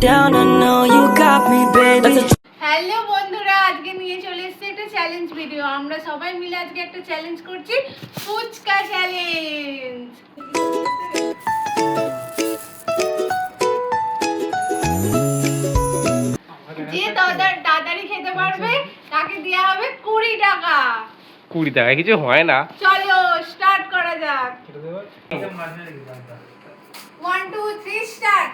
down, I know you got me, baby. Hello বন্ধুরা, আজকে নিয়ে চলে এসেছি একটা চ্যালেঞ্জ ভিডিও। আমরা সবাই মিলে আজকে একটা চ্যালেঞ্জ করছি, ফুচকা চ্যালেঞ্জ। যে তাড়াতাড়ি খেতে পারবে তাকে দেওয়া হবে 20 টাকা। 20 টাকা কিছু হয় না। চলো স্টার্ট করা যাক। 1 2 3 স্টার্ট।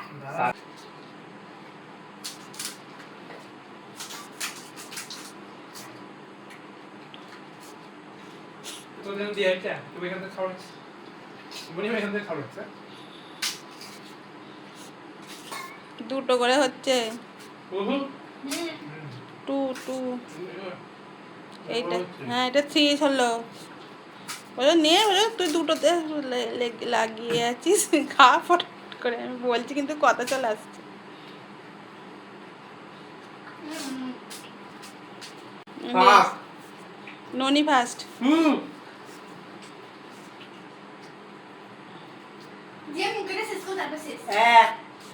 তোদের দিয়ে আইটা তুমি এখান থেকে খাওয়াচ্ছ মনি এখান থেকে খাওয়াচ্ছ দুটো করে হচ্ছে টু এইটা হ্যাঁ এটা 3 হলো বলো নিয়ে বলো তুই দুটোতে লাগিয়ে আছিস খা ফটাফট করে আমি বলছি কিন্তু কথা চলে আসছে ননি ফার্স্ট যে মুখে শেষ করে তারপর শেষ।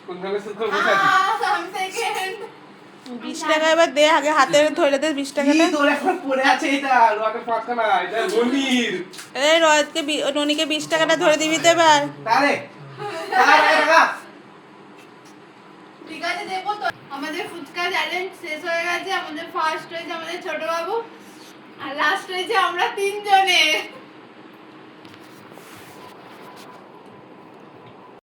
কোনখানে সুখ বসে আছিস আমি সেকেন্ড 20 টাকা এবার দে আগে হাতে ধরে দে 20 টাকাটা তোর এখন পড়ে আছে এটা রকে ফাঁকা না এটা গনির এই রোহিতকে ননিকে 20 টাকাটা ধরে দিবি তো এবার তারে টাকা ঠিক আছে দেবো তো। আমাদের ফুচকা চ্যালেঞ্জ শেষ হয়ে গেছে। আমাদের ফার্স্ট হয়েছে আমাদের ছোট বাবু, আর লাস্ট হয়েছে আমরা তিনজনে।